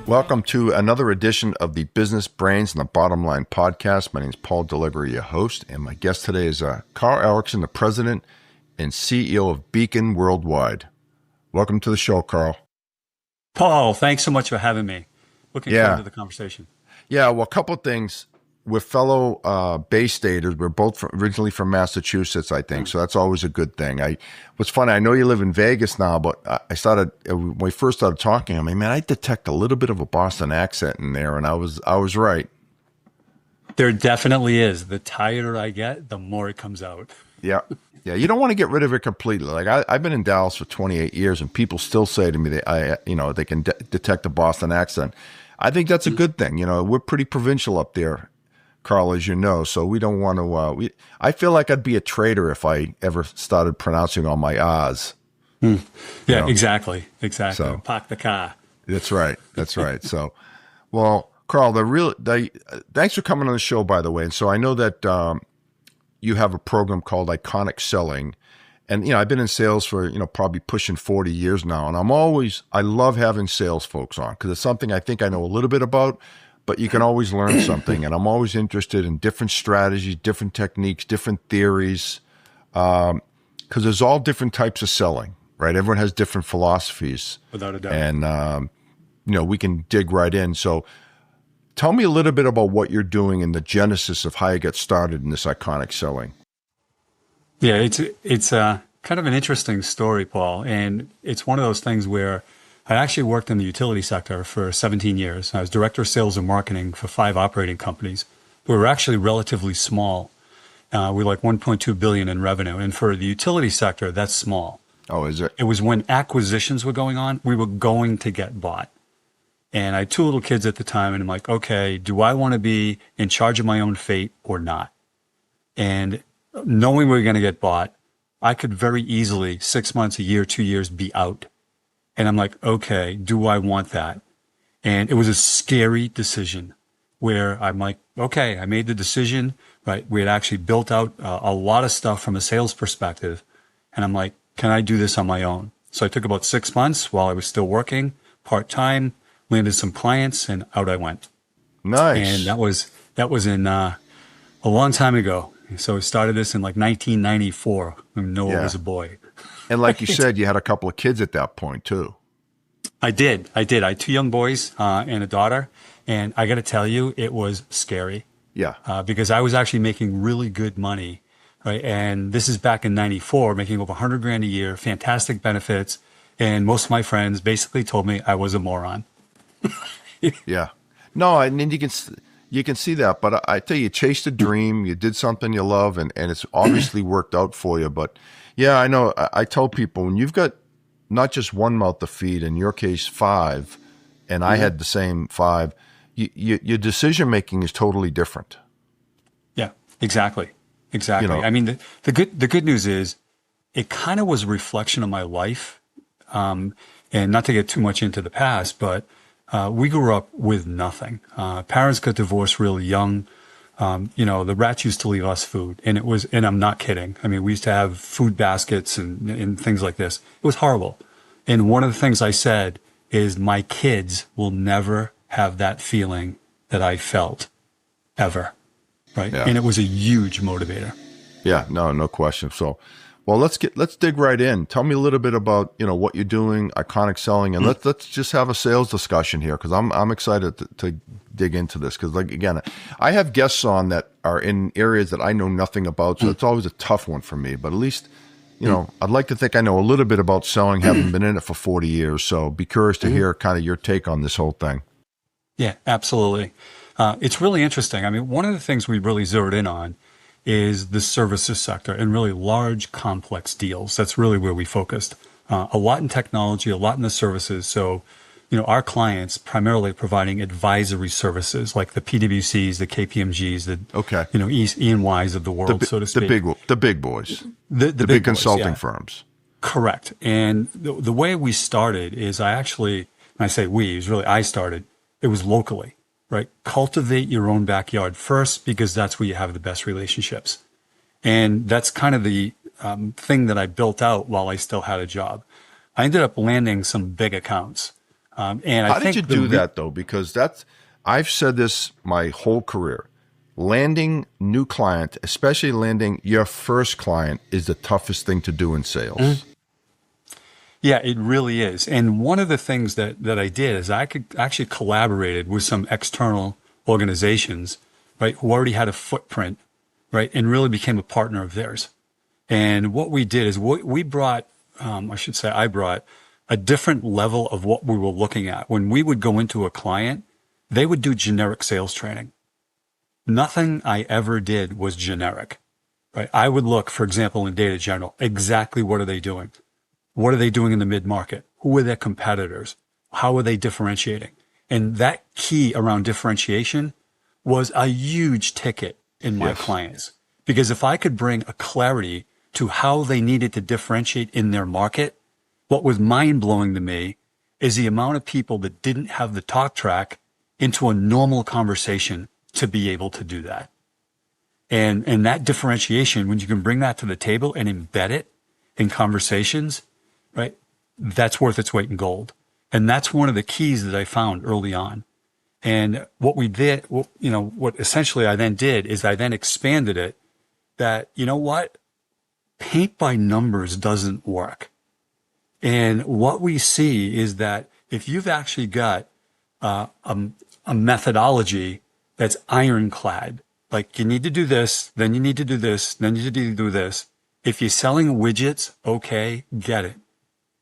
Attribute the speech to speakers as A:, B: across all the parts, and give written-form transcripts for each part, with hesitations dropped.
A: Welcome to another edition of the Business Brains and the Bottom Line podcast. My name is Paul Delivery, your host, and my guest today is Carl Erickson, the president and CEO of Beacon Worldwide. Welcome to the show, Carl.
B: Paul, thanks so much for having me. Looking forward to the conversation.
A: Yeah, well, a couple of things. We're fellow Bay Staters. We're both originally from Massachusetts, I think, so that's always a good thing. What's funny, I know you live in Vegas now, but when we first started talking, I detect a little bit of a Boston accent in there, and I was right.
B: There definitely is. The tireder I get, the more it comes out.
A: Yeah. You don't want to get rid of it completely. Like I've been in Dallas for 28 years, and people still say to me they can detect a Boston accent. I think that's a good thing. We're pretty provincial up there, Carl, as you know, so we don't want to. I feel like I'd be a traitor if I ever started pronouncing all my R's.
B: Yeah, exactly.
A: So,
B: Park the car.
A: That's right. So, well, Carl, thanks for coming on the show, by the way. And so I know that you have a program called Iconic Selling, and I've been in sales for probably pushing 40 years now, and I love having sales folks on because it's something I think I know a little bit about. But you can always learn something, and I'm always interested in different strategies, different techniques, different theories, because there's all different types of selling, right? Everyone has different philosophies.
B: Without a doubt.
A: And, we can dig right in. So tell me a little bit about what you're doing and the genesis of how you got started in this iconic selling.
B: Yeah, it's kind of an interesting story, Paul, and it's one of those things where I actually worked in the utility sector for 17 years. I was director of sales and marketing for 5 operating companies. We were actually relatively small. We were like $1.2 billion in revenue. And for the utility sector, that's small.
A: Oh, is it?
B: It was when acquisitions were going on, we were going to get bought. And I had 2 little kids at the time, and I'm like, okay, do I want to be in charge of my own fate or not? And knowing we were going to get bought, I could very easily, 6 months, a year, 2 years, be out. And I'm like, okay, do I want that? And it was a scary decision where I'm like, okay, I made the decision, right? We had actually built out a lot of stuff from a sales perspective. And I'm like, can I do this on my own? So I took about 6 months while I was still working part-time, landed some clients, and out I went.
A: Nice.
B: And that was in a long time ago. So I started this in like 1994 when Noah was a boy.
A: And like you said, you had a couple of kids at that point too.
B: I did. I had 2 young boys and a daughter. And I got to tell you, it was scary.
A: Yeah.
B: Because I was actually making really good money. Right. And this is back in 94, making over $100,000 a year, fantastic benefits. And most of my friends basically told me I was a moron.
A: Yeah. No, I mean, you can see that. But I tell you chased a dream. You did something you love, and it's obviously worked out for you. But yeah, I know. I tell people when you've got not just one mouth to feed, in your case, 5, and I had the same 5, your decision making is totally different.
B: Yeah, exactly. I mean, the good news is it kind of was a reflection of my life. And not to get too much into the past, but we grew up with nothing. Parents got divorced really young. The rats used to leave us food, and I'm not kidding. I mean, we used to have food baskets and things like this. It was horrible. And one of the things I said is my kids will never have that feeling that I felt ever. Right. Yeah. And it was a huge motivator.
A: Yeah, no question. So, well, let's dig right in. Tell me a little bit about, what you're doing, iconic selling, and let's just have a sales discussion here, because I'm excited to dig into this, because again, I have guests on that are in areas that I know nothing about, so it's always a tough one for me. But at least, I'd like to think I know a little bit about selling, having been in it for 40 years. So be curious to hear kind of your take on this whole thing.
B: Yeah, absolutely. It's really interesting. I mean, one of the things we really zeroed in on is the services sector and really large, complex deals. That's really where we focused. A lot in technology, a lot in the services. So, our clients primarily providing advisory services like the PwCs, the KPMGs, the E&Ys of the world, so to speak.
A: The big boys.
B: The
A: big
B: boys,
A: consulting firms.
B: Correct. And the way we started is I actually and I say we, it was really I started, it was locally, right? Cultivate your own backyard first, because that's where you have the best relationships. And that's kind of the thing that I built out while I still had a job. I ended up landing some big accounts. And I
A: How
B: think
A: did you do that though? Because I've said this my whole career. Landing new client, especially landing your first client, is the toughest thing to do in sales.
B: Yeah, it really is. And one of the things that I did is I could actually collaborated with some external organizations, right, who already had a footprint, right, and really became a partner of theirs. And what we did is we brought, I brought a different level of what we were looking at. When we would go into a client, they would do generic sales training. Nothing I ever did was generic, right? I would look, for example, in Data General, exactly what are they doing? What are they doing in the mid-market? Who are their competitors? How are they differentiating? And that key around differentiation was a huge ticket in my clients. Because if I could bring a clarity to how they needed to differentiate in their market, what was mind-blowing to me is the amount of people that didn't have the talk track into a normal conversation to be able to do that. And that differentiation, when you can bring that to the table and embed it in conversations, right, that's worth its weight in gold. And that's one of the keys that I found early on. And what we did, what essentially I then did is I then expanded it that, you know what, paint by numbers doesn't work. And what we see is that if you've actually got a methodology that's ironclad, like you need to do this, then you need to do this, then you need to do this. If you're selling widgets, okay, get it.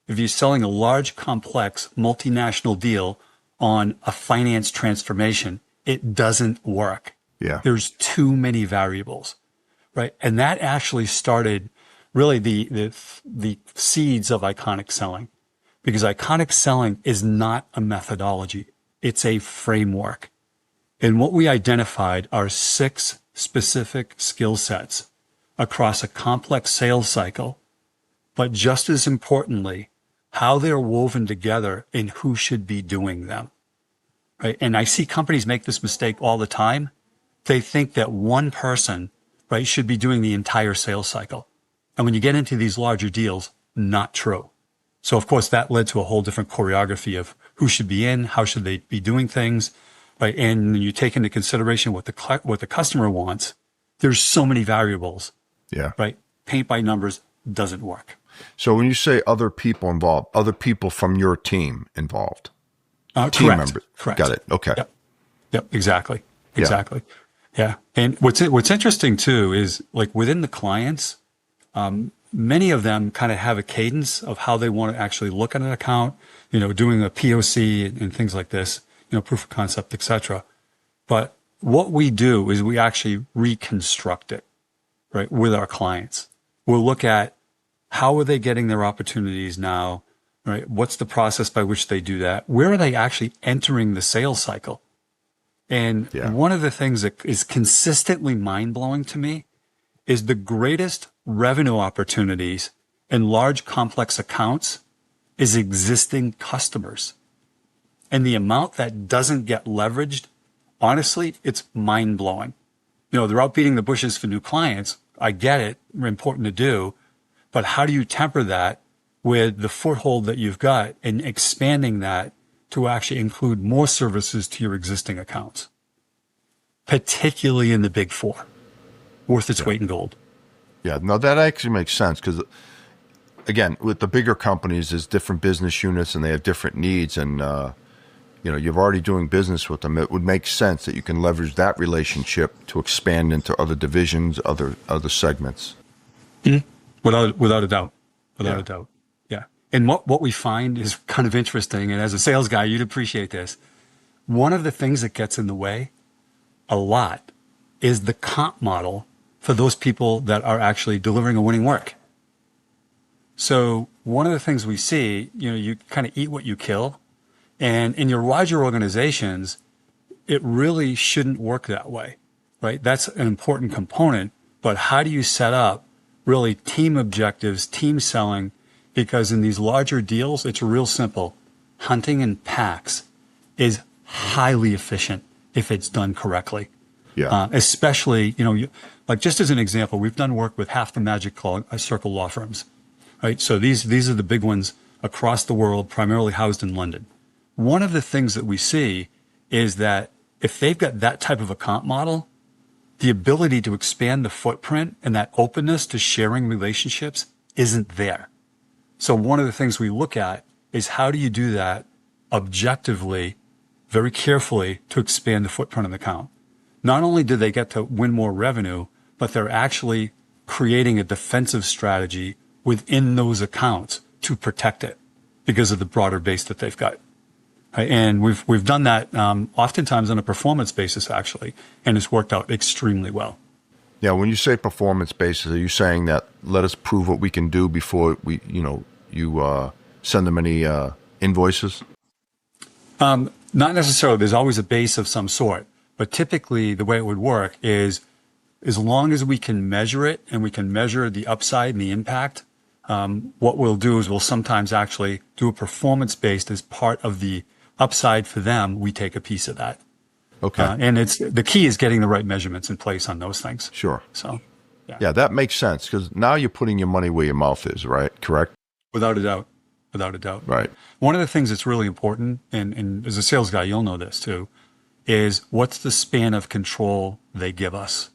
B: If you're selling a large, complex, multinational deal on a finance transformation, it doesn't work.
A: Yeah.
B: There's too many variables, right? And that actually started really the seeds of iconic selling, because iconic selling is not a methodology. It's a framework. And what we identified are 6 specific skill sets across a complex sales cycle, but just as importantly, how they're woven together and who should be doing them. Right? And I see companies make this mistake all the time. They think that one person, right, should be doing the entire sales cycle. And when you get into these larger deals, not true. So of course that led to a whole different choreography of who should be in, how should they be doing things, right? And you take into consideration what the customer wants. There's so many variables.
A: Yeah.
B: Right? Paint by numbers doesn't work.
A: So when you say other people involved, other people from your team involved, team
B: correct,
A: members.
B: Correct.
A: Got it. Okay.
B: Yep. Exactly. Yeah. And what's interesting too is like within the clients, many of them kind of have a cadence of how they want to actually look at an account, doing a POC and things like this, proof of concept, etc. But what we do is we actually reconstruct it, right, with our clients. We'll look at how are they getting their opportunities now, right? What's the process by which they do that? Where are they actually entering the sales cycle? And one of the things that is consistently mind-blowing to me is the greatest revenue opportunities in large complex accounts is existing customers. And the amount that doesn't get leveraged, honestly, it's mind-blowing. They're out beating the bushes for new clients. I get it, important to do. But how do you temper that with the foothold that you've got and expanding that to actually include more services to your existing accounts, particularly in the big 4, worth its weight in gold.
A: Yeah, no, that actually makes sense because, again, with the bigger companies, there's different business units and they have different needs. And, you're already doing business with them. It would make sense that you can leverage that relationship to expand into other divisions, other segments.
B: Mm-hmm. Without a doubt. Without a doubt. Yeah. And what we find is kind of interesting. And as a sales guy, you'd appreciate this. One of the things that gets in the way a lot is the comp model for those people that are actually delivering a winning work. So one of the things we see, you kind of eat what you kill. And in your larger organizations, it really shouldn't work that way, right? That's an important component. But how do you set up really team objectives, team selling? Because in these larger deals, it's real simple. hunting in packs is highly efficient if it's done correctly.
A: Yeah.
B: Especially, like just as an example, we've done work with half the Magic Circle law firms, right? So these are the big ones across the world, primarily housed in London. One of the things that we see is that if they've got that type of account model, the ability to expand the footprint and that openness to sharing relationships isn't there. So one of the things we look at is how do you do that objectively, very carefully to expand the footprint of the account. Not only do they get to win more revenue, but they're actually creating a defensive strategy within those accounts to protect it because of the broader base that they've got. Right? And we've done that oftentimes on a performance basis, actually, and it's worked out extremely well.
A: Yeah, when you say performance basis, are you saying that let us prove what we can do before you send them any invoices?
B: Not necessarily. There's always a base of some sort. But typically, the way it would work is as long as we can measure it and we can measure the upside and the impact, what we'll do is we'll sometimes actually do a performance-based as part of the upside for them. We take a piece of that.
A: Okay.
B: And the key is getting the right measurements in place on those things.
A: Sure.
B: So,
A: yeah, that makes sense because now you're putting your money where your mouth is, right? Correct?
B: Without a doubt. Without a doubt.
A: Right.
B: One of the things that's really important, and as a sales guy, you'll know this too, is what's the span of control they give us.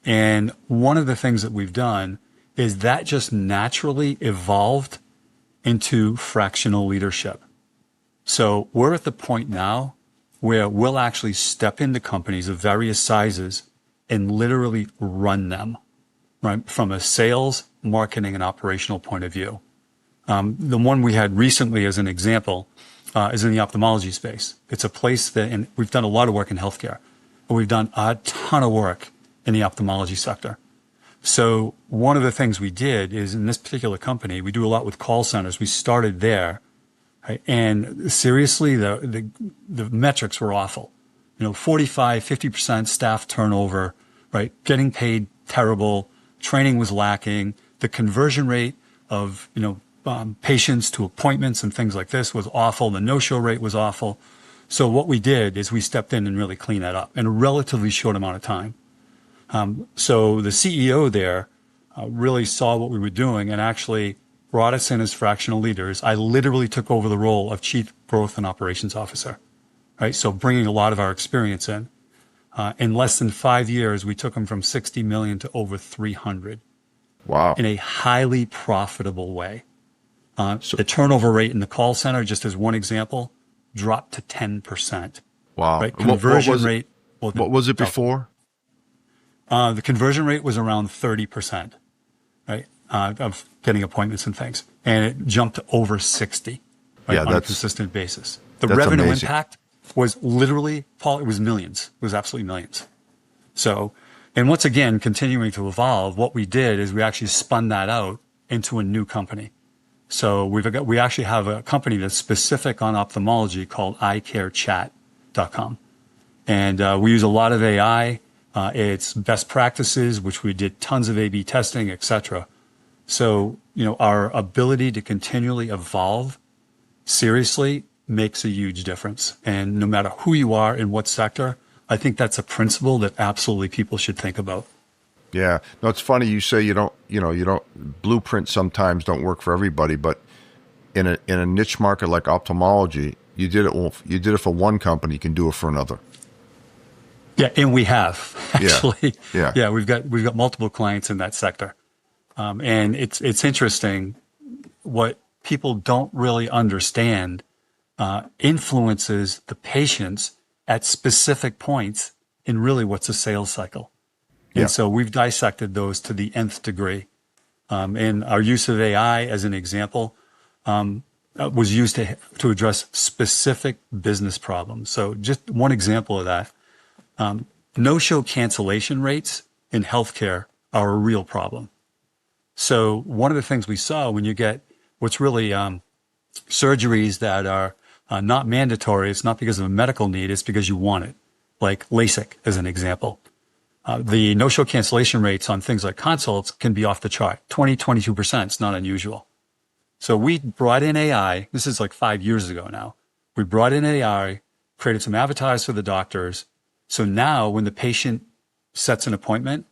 B: And one of the things that we've done is that just naturally evolved into fractional leadership. So we're at the point now where we'll actually step into companies of various sizes and literally run them, right? From a sales, marketing, and operational point of view. The one we had recently as an example is in the ophthalmology space. It's a place that, and we've done a lot of work in healthcare, but we've done a ton of work in the ophthalmology sector. So one of the things we did is in this particular company, we do a lot with call centers. We started there, right? And seriously, the metrics were awful. 45, 50% staff turnover, right? Getting paid terrible. Training was lacking. The conversion rate of, patients to appointments and things like this was awful. The no-show rate was awful. So what we did is we stepped in and really cleaned that up in a relatively short amount of time. So the CEO there really saw what we were doing and actually brought us in as fractional leaders. I literally took over the role of Chief Growth and Operations Officer, right? So bringing a lot of our experience in. In less than 5 years, we took them from 60 million to over 300.
A: Wow.
B: In a highly profitable way. So the turnover rate in the call center, just as one example, dropped to 10%.
A: Wow.
B: Right? Conversion rate.
A: What was it before?
B: The conversion rate was around 30%, right? Of getting appointments and things. And it jumped to over 60, right? On a consistent basis. The revenue amazing. Impact was literally, Paul, it was millions. It was absolutely millions. So, and once again, continuing to evolve, what we did is we actually spun that out into a new company. So we actually have a company that's specific on ophthalmology called eyecarechat.com. And we use a lot of AI. It's best practices, which we did tons of A/B testing, et cetera. So, our ability to continually evolve seriously makes a huge difference. And no matter who you are in what sector, I think that's a principle that absolutely people should think about.
A: Yeah. No, it's funny you say blueprints sometimes don't work for everybody, but in a niche market like ophthalmology, you did it for one company, you can do it for another.
B: Yeah, and we have actually.
A: Yeah.
B: We've got multiple clients in that sector. And it's interesting what people don't really understand influences the patients at specific points in really what's a sales cycle. And so we've dissected those to the nth degree. And our use of AI as an example was used to address specific business problems. So just one example of that, no-show cancellation rates in healthcare are a real problem. So one of the things we saw when you get what's really surgeries that are not mandatory, it's not because of a medical need, it's because you want it, like LASIK as an example. The no-show cancellation rates on things like consults can be off the chart. 22%. It's not unusual. So we brought in AI. This is like 5 years ago now. We brought in AI, created some avatars for the doctors. So now when the patient sets an appointment,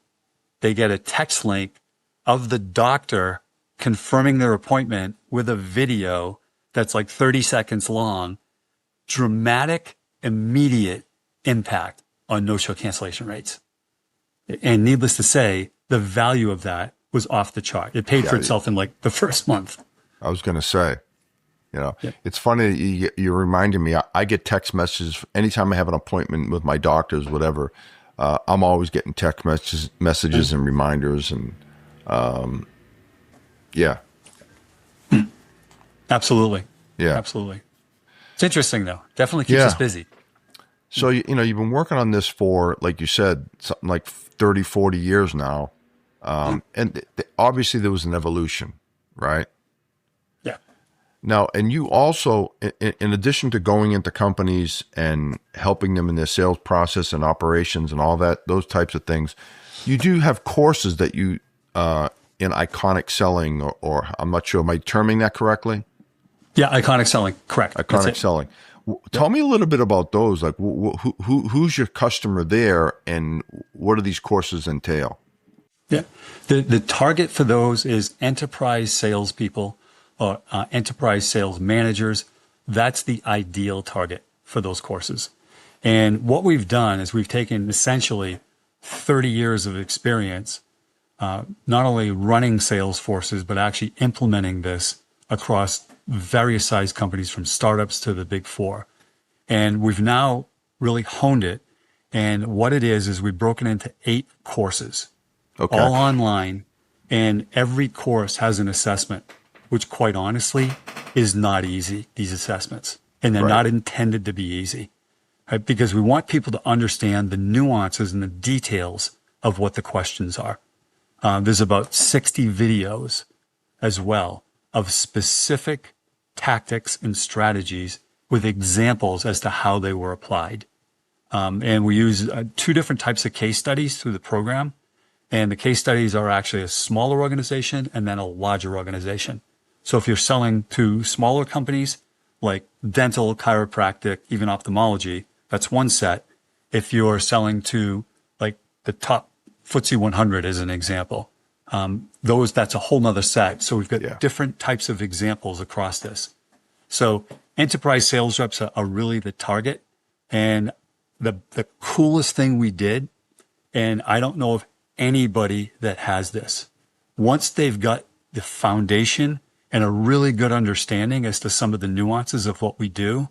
B: they get a text link of the doctor confirming their appointment with a video that's like 30 seconds long. Dramatic, immediate impact on no-show cancellation rates. And needless to say, the value of that was off the chart. It paid for itself in like the first month.
A: I was going to say, it's funny you're reminding me. I get text messages anytime I have an appointment with my doctors, whatever. I'm always getting text messages and reminders, and
B: Absolutely.
A: Yeah.
B: Absolutely. It's interesting though. Definitely keeps us busy.
A: So, you've been working on this for, like you said, something like 30, 40 years now. And obviously there was an evolution, right?
B: Yeah.
A: Now, and you also, in addition to going into companies and helping them in their sales process and operations and all that, those types of things, you do have courses that you, in iconic selling, or I'm not sure, am I terming that correctly?
B: Yeah, iconic selling, correct.
A: Iconic selling. Tell me a little bit about those. Like, who's your customer there, and what do these courses entail?
B: Yeah, the target for those is enterprise salespeople or enterprise sales managers. That's the ideal target for those courses. And what we've done is we've taken essentially 30 years of experience, not only running sales forces, but actually implementing this across various size companies from startups to the big four. And we've now really honed it. And what it is we've broken into 8 courses, all online. And every course has an assessment, which quite honestly is not easy, these assessments. And they're not intended to be easy, right? Because we want people to understand the nuances and the details of what the questions are. There's about 60 videos as well of specific tactics and strategies with examples as to how they were applied. And we use 2 different types of case studies through the program. And the case studies are actually a smaller organization and then a larger organization. So if you're selling to smaller companies like dental, chiropractic, even ophthalmology, that's one set. If you're selling to like the top FTSE 100 as an example, that's a whole nother set. So we've got different types of examples across this. So enterprise sales reps are really the target. And the coolest thing we did, and I don't know of anybody that has this, once they've got the foundation and a really good understanding as to some of the nuances of what we do,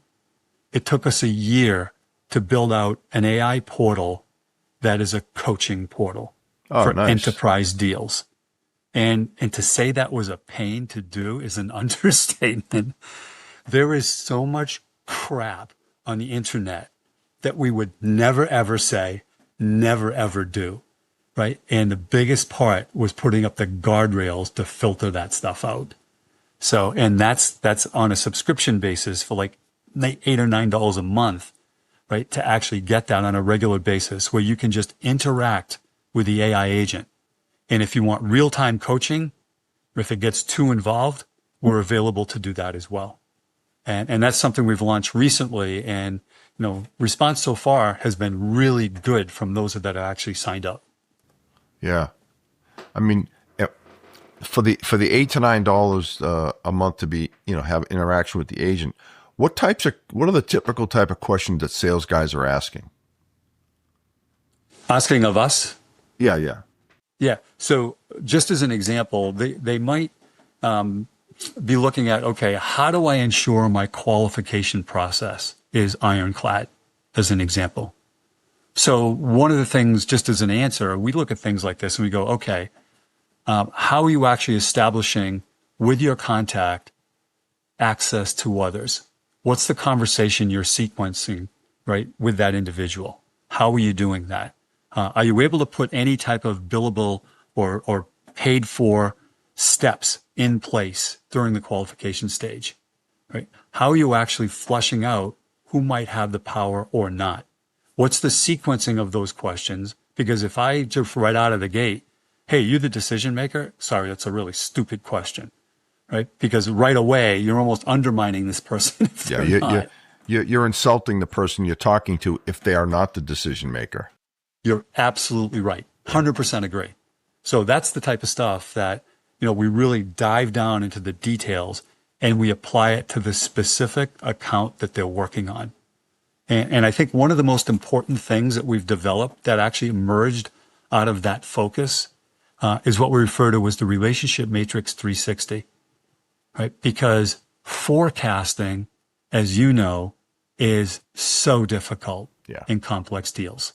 B: it took us a year to build out an AI portal that is a coaching portal for enterprise deals. And to say that was a pain to do is an understatement. There is so much crap on the internet that we would never, ever say, never, ever do, right? And the biggest part was putting up the guardrails to filter that stuff out. So, and that's on a subscription basis for like $8 or $9 a month, right? To actually get that on a regular basis where you can just interact with the AI agent. And if you want real-time coaching, or if it gets too involved, we're available to do that as well. And that's something we've launched recently. And, response so far has been really good from those that are actually signed up.
A: Yeah. I mean, for the $8 to $9 a month to be, have interaction with the agent, what are the typical type of questions that sales guys are asking?
B: Asking of us?
A: Yeah.
B: Yeah. So just as an example, they might be looking at, okay, how do I ensure my qualification process is ironclad, as an example? So one of the things, just as an answer, we look at things like this and we go, okay, how are you actually establishing with your contact access to others? What's the conversation you're sequencing, right, with that individual? How are you doing that? Are you able to put any type of billable or paid for steps in place during the qualification stage, right? How are you actually fleshing out who might have the power or not? What's the sequencing of those questions? Because if I just right out of the gate, hey, you're the decision maker. Sorry, that's a really stupid question, right? Because right away you're almost undermining this person if
A: Yeah,
B: they're not.
A: you're insulting the person you're talking to if they are not the decision maker.
B: You're absolutely right. 100% agree. So that's the type of stuff that, we really dive down into the details and we apply it to the specific account that they're working on. And I think one of the most important things that we've developed that actually emerged out of that focus is what we refer to as the relationship matrix 360, right? Because forecasting, as you know, is so difficult in complex deals.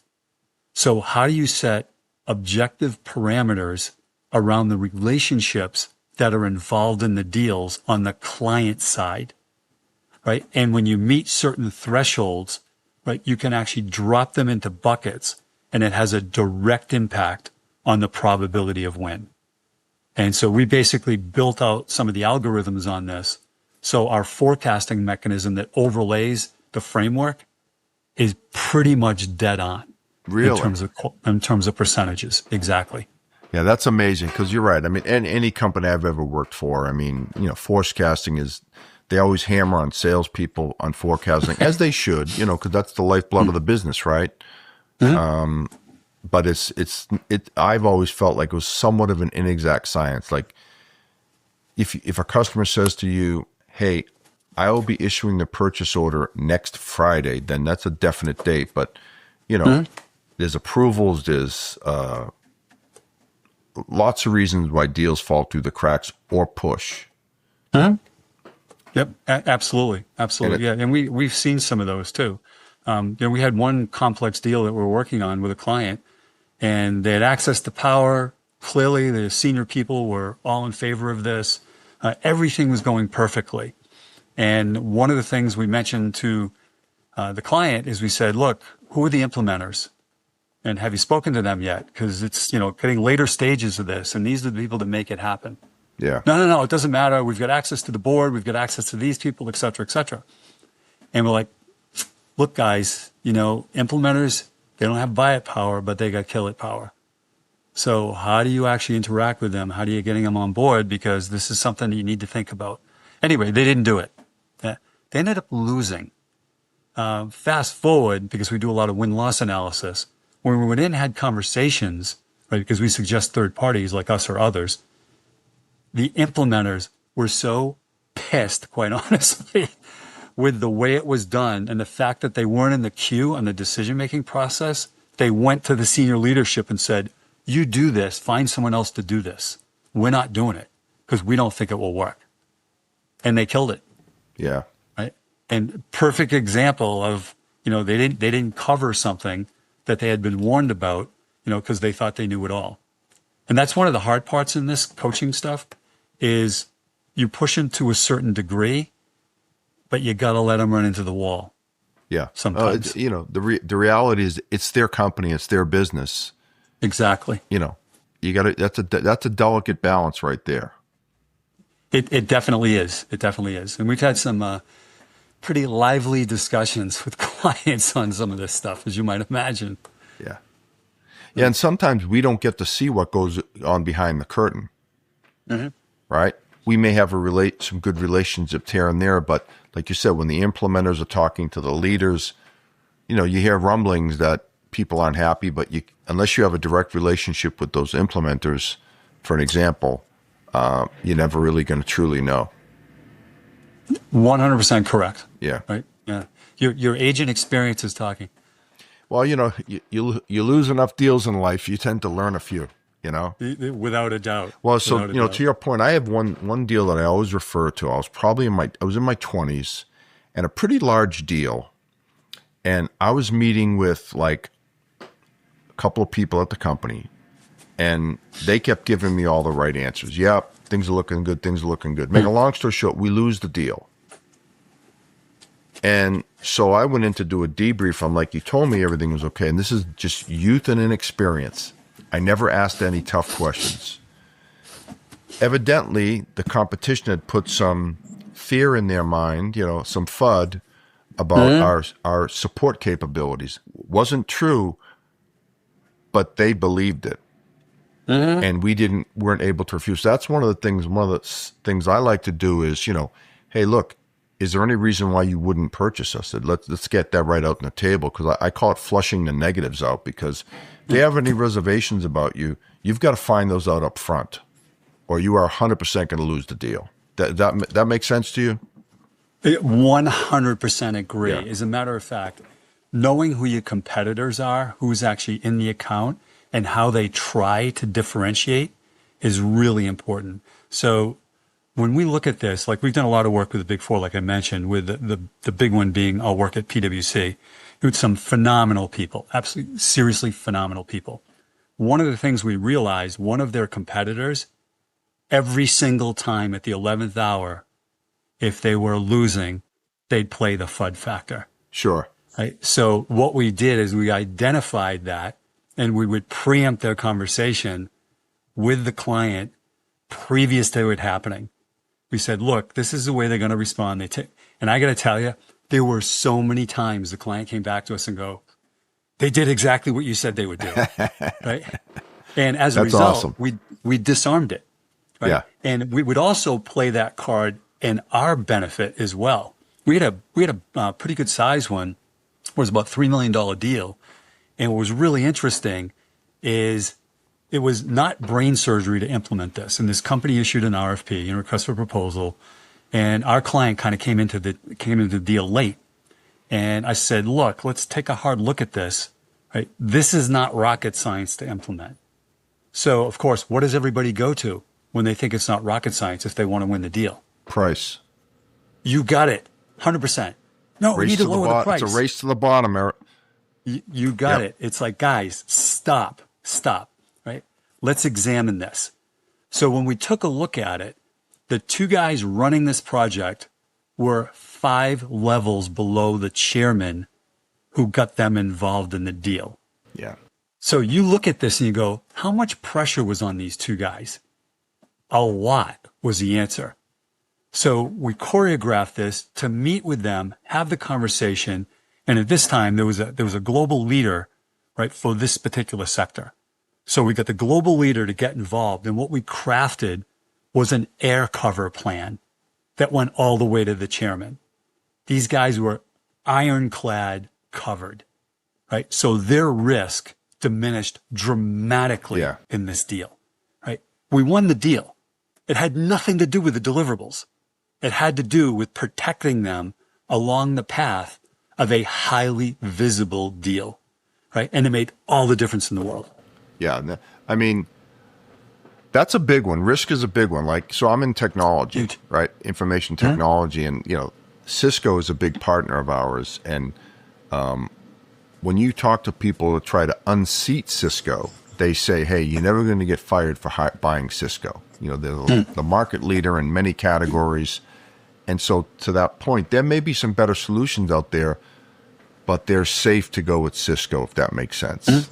B: So how do you set objective parameters around the relationships that are involved in the deals on the client side, right? And when you meet certain thresholds, right, you can actually drop them into buckets and it has a direct impact on the probability of win. And so we basically built out some of the algorithms on this. So our forecasting mechanism that overlays the framework is pretty much dead on.
A: Really?
B: In terms of percentages. Exactly.
A: Yeah, that's amazing because you're right. I mean, any company I've ever worked for, I mean, forecasting is, they always hammer on salespeople on forecasting, as they should, because that's the lifeblood of the business, right?
B: Mm-hmm.
A: But I've always felt like it was somewhat of an inexact science. Like if a customer says to you, hey, I will be issuing the purchase order next Friday, then that's a definite date. But, there's approvals, there's lots of reasons why deals fall through the cracks or push.
B: Huh? Yep, absolutely. Yeah, and we've seen some of those too. We had one complex deal that we're working on with a client, and they had access to power. Clearly, the senior people were all in favor of this. Everything was going perfectly. And one of the things we mentioned to the client is we said, look, who are the implementers? And have you spoken to them yet? Because it's, getting later stages of this, and these are the people that make it happen.
A: Yeah.
B: No, it doesn't matter. We've got access to the board. We've got access to these people, et cetera, et cetera. And we're like, look, guys, implementers, they don't have buy it power, but they got kill it power. So how do you actually interact with them? How do you getting them on board? Because this is something that you need to think about. Anyway, they didn't do it. They ended up losing. Fast forward, because we do a lot of win-loss analysis, when we went in and had conversations, right, because we suggest third parties like us or others, the implementers were so pissed, quite honestly, with the way it was done and the fact that they weren't in the queue on the decision-making process. They went to the senior leadership and said, you do this, find someone else to do this. We're not doing it because we don't think it will work. And they killed it.
A: Yeah.
B: Right. And perfect example of, they didn't cover something that they had been warned about, because they thought they knew it all. And that's one of the hard parts in this coaching stuff is you push them to a certain degree, but you got to let them run into the wall.
A: Yeah.
B: Sometimes.
A: The reality is it's their company, it's their business.
B: Exactly.
A: You got to, that's a delicate balance right there.
B: It definitely is. It definitely is. And we've had some pretty lively discussions with clients on some of this stuff, as you might imagine.
A: Yeah. Yeah. And sometimes we don't get to see what goes on behind the curtain. Mm-hmm. Right. We may have some good relationships here and there, but like you said, when the implementers are talking to the leaders, you hear rumblings that people aren't happy, but unless you have a direct relationship with those implementers, for an example, you're never really going to truly know.
B: 100% correct.
A: Yeah.
B: Right. Yeah. Your agent experience is talking.
A: Well, you lose enough deals in life, you tend to learn a few,
B: Without a doubt.
A: Well, so, to your point, I have one deal that I always refer to. I was in my 20s and a pretty large deal. And I was meeting with like a couple of people at the company, and they kept giving me all the right answers. Yep, things are looking good. Things are looking good. Make a long story short, we lose the deal. And so I went in to do a debrief. I'm like, you told me everything was okay. And this is just youth and inexperience. I never asked any tough questions. Evidently, the competition had put some fear in their mind, some FUD about our support capabilities. Wasn't true, but they believed it. and weren't able to refuse. That's one of the things I like to do is, hey, look, is there any reason why you wouldn't purchase us? Let's get that right out on the table, because I call it flushing the negatives out, because if they have any reservations about you, you've got to find those out up front, or you are 100% going to lose the deal. That makes sense to you?
B: 100% agree.
A: Yeah.
B: As a matter of fact, knowing who your competitors are, who's actually in the account, and how they try to differentiate is really important. So when we look at this, like we've done a lot of work with the Big Four, like I mentioned, with the big one being our work at PwC, with some phenomenal people, absolutely seriously phenomenal people. One of the things we realized, one of their competitors, every single time at the 11th hour, if they were losing, they'd play the FUD factor.
A: Sure.
B: Right? So what we did is we identified that, and we would preempt their conversation with the client previous to it happening. We said, look, this is the way they're going to respond. And I got to tell you, there were so many times the client came back to us and go, they did exactly what you said they would do. Right? And as a result, awesome. we disarmed it. Right?
A: Yeah.
B: And we would also play that card in our benefit as well. We had a pretty good size one. It was about $3 million deal. And what was really interesting is it was not brain surgery to implement this. And this company issued an RFP, request for proposal. And our client kind of came into the deal late. And I said, look, let's take a hard look at this. Right? This is not rocket science to implement. So, of course, what does everybody go to when they think it's not rocket science if they want to win the deal?
A: Price.
B: You got it. 100%. No, we need to lower the price.
A: It's a race to the bottom, Eric.
B: You got it. It's like, guys, stop, right? Let's examine this. So when we took a look at it, the two guys running this project were 5 levels below the chairman who got them involved in the deal.
A: Yeah.
B: So you look at this and you go, how much pressure was on these two guys? A lot was the answer. So we choreographed this to meet with them, have the conversation. And at this time, there was a global leader, right, for this particular sector. So we got the global leader to get involved. And what we crafted was an air cover plan that went all the way to the chairman. These guys were ironclad covered, right? So their risk diminished dramatically in this deal, right? We won the deal. It had nothing to do with the deliverables. It had to do with protecting them along the path of a highly visible deal, right? And it made all the difference in the world.
A: Yeah. I mean, that's a big one. Risk is a big one. So I'm in technology,
B: Huge.
A: Right? Information technology. And, Cisco is a big partner of ours. And when you talk to people that try to unseat Cisco, they say, hey, you're never going to get fired for buying Cisco. They're the market leader in many categories. And so to that point, there may be some better solutions out there, but they're safe to go with Cisco, if that makes sense.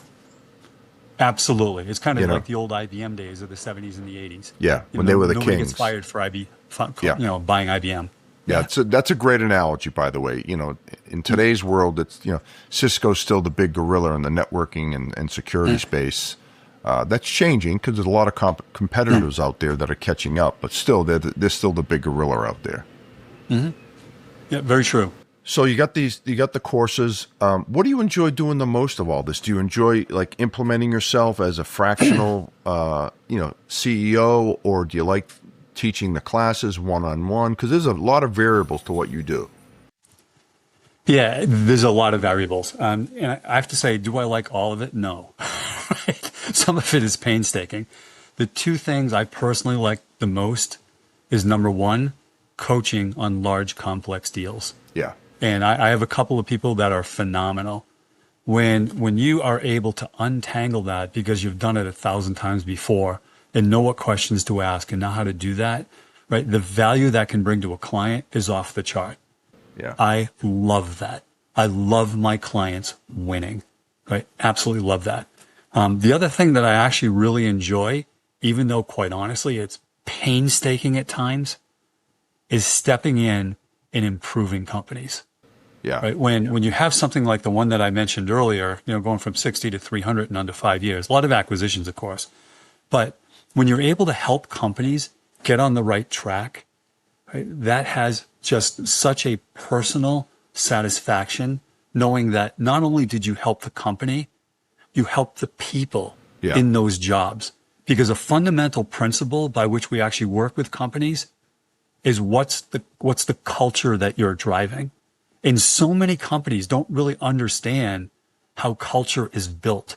B: Absolutely. It's kind of like the old IBM days of the 70s and the 80s.
A: Yeah, when they were the
B: nobody
A: kings.
B: Gets fired for buying IBM.
A: Yeah, that's a great analogy, by the way. In today's world, it's Cisco's still the big gorilla in the networking and security space. That's changing because there's a lot of competitors out there that are catching up, but still, they're still the big gorilla out there.
B: Mm-hmm. Yeah, very true.
A: So you got the courses. What do you enjoy doing the most of all this? Do you enjoy implementing yourself as a fractional, CEO, or do you like teaching the classes one-on-one? Because there's a lot of variables to what you do.
B: Yeah, there's a lot of variables. And I have to say, do I like all of it? No. Some of it is painstaking. The two things I personally like the most is, number one, coaching on large, complex deals.
A: Yeah.
B: And I have a couple of people that are phenomenal. When you are able to untangle that because you've done it 1,000 times before and know what questions to ask and know how to do that, right? The value that can bring to a client is off the chart.
A: Yeah.
B: I love that. I love my clients winning, right? Absolutely love that. The other thing that I actually really enjoy, even though quite honestly, it's painstaking at times, is stepping in and improving companies.
A: Yeah.
B: Right. When you have something like the one that I mentioned earlier, going from 60 to 300 in under 5 years, a lot of acquisitions, of course, But when you're able to help companies get on the right track, right, that has just such a personal satisfaction, knowing that not only did you help the company, you helped the people
A: Yeah.
B: in those jobs. Because a fundamental principle by which we actually work with companies is what's the culture that you're driving. And so many companies don't really understand how culture is built.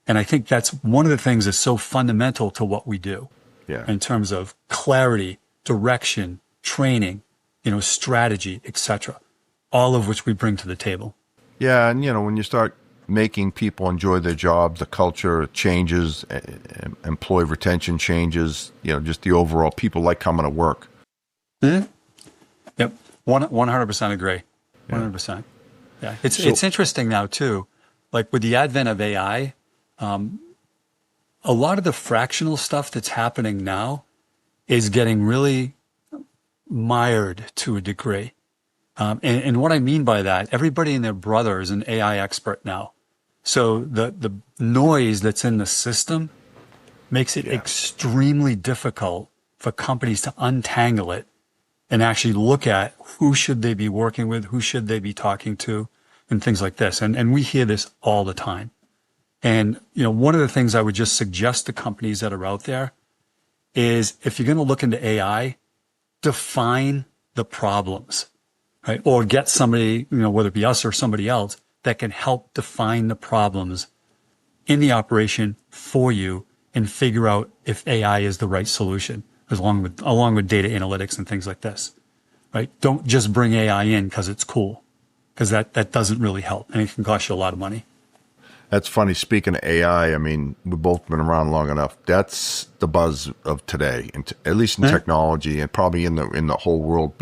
B: And I think that's one of the things that's so fundamental to what we do in terms of clarity, direction, training, strategy, etc. All of which we bring to the table.
A: Yeah, and when you start making people enjoy their jobs, the culture changes, employee retention changes, just the overall people like coming to work.
B: Mm-hmm. Yep, 100% agree. 100%. Yeah, it's interesting now too. Like with the advent of AI, a lot of the fractional stuff that's happening now is getting really mired to a degree. And what I mean by that, everybody and their brother is an AI expert now. So the noise that's in the system makes it extremely difficult for companies to untangle it and actually look at who should they be working with, who should they be talking to, and things like this. And we hear this all the time. And, one of the things I would just suggest to companies that are out there is if you're going to look into AI, define the problems, right? Or get somebody, whether it be us or somebody else, that can help define the problems in the operation for you and figure out if AI is the right solution, along with data analytics and things like this, right? Don't just bring AI in because it's cool, because that doesn't really help, and it can cost you a lot of money.
A: That's funny. Speaking of AI, I mean, we've both been around long enough. That's the buzz of today, at least in technology, and probably in the whole world.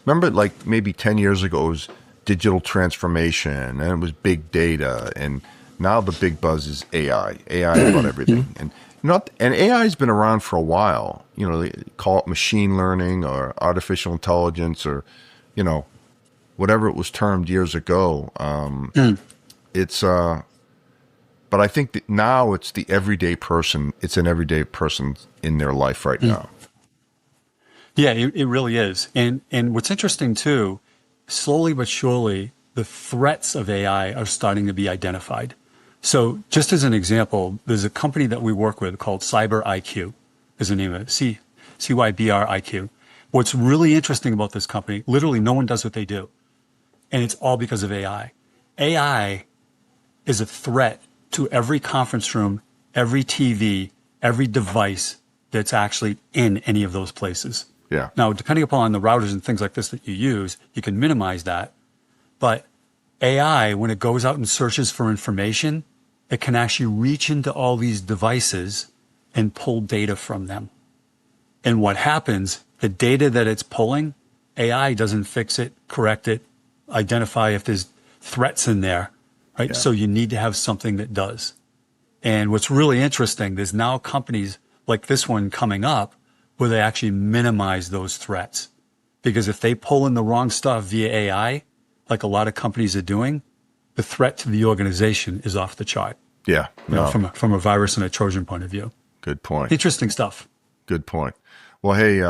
A: Remember, like maybe 10 years ago, it was digital transformation, and it was big data, and now the big buzz is AI. AI about everything, and AI has been around for a while. They call it machine learning or artificial intelligence or, whatever it was termed years ago. It's but I think that now it's the everyday person. It's an everyday person in their life right now.
B: Yeah, it really is. And what's interesting too, slowly but surely, the threats of AI are starting to be identified. So just as an example, there's a company that we work with called Cyber IQ, is the name of it, CYBR-IQ. What's really interesting about this company, literally no one does what they do. And it's all because of AI. AI is a threat to every conference room, every TV, every device that's actually in any of those places.
A: Yeah.
B: Now, depending upon the routers and things like this that you use, you can minimize that. But AI, when it goes out and searches for information, it can actually reach into all these devices and pull data from them. And what happens, the data that it's pulling, AI doesn't fix it, correct it, identify if there's threats in there, right? Yeah. So you need to have something that does. And what's really interesting, there's now companies like this one coming up where they actually minimize those threats. Because if they pull in the wrong stuff via AI, like a lot of companies are doing, the threat to the organization is off the chart.
A: Yeah.
B: From a virus and a Trojan point of view. Good point. Interesting stuff.
A: Good point. Well, hey,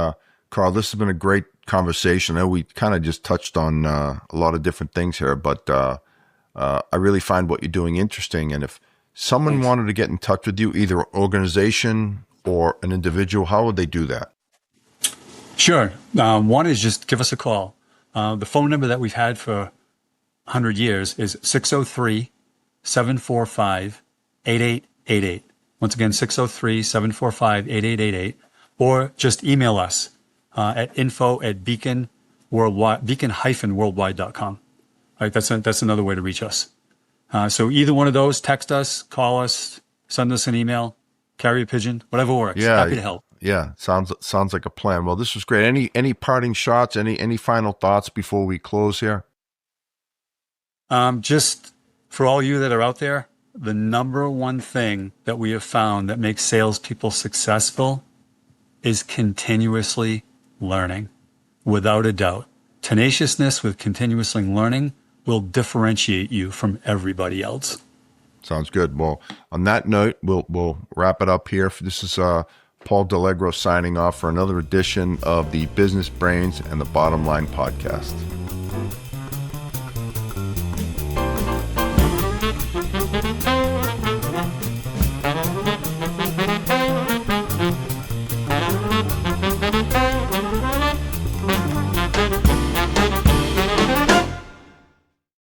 A: Carl, this has been a great conversation. I know we kind of just touched on a lot of different things here, but I really find what you're doing interesting. And if someone wanted to get in touch with you, either an organization or an individual, how would they do that?
B: Sure. One is just give us a call. The phone number that we've had for 100 years is 603-745-8888. Once again, 603-745-8888. Or just email us at info@beacon-worldwide.com. All right, that's another way to reach us. So either one of those, text us, call us, send us an email, carry a pigeon, whatever works.
A: Yeah,
B: happy to help.
A: Yeah, sounds like a plan. Well, this was great. Any parting shots? Any final thoughts before we close here?
B: Just for all you that are out there, the number one thing that we have found that makes salespeople successful is continuously learning, without a doubt. Tenaciousness with continuously learning will differentiate you from everybody else.
A: Sounds good. Well, on that note, we'll wrap it up here. This is Paul D'Allegro signing off for another edition of the Business Brains and the Bottom Line podcast.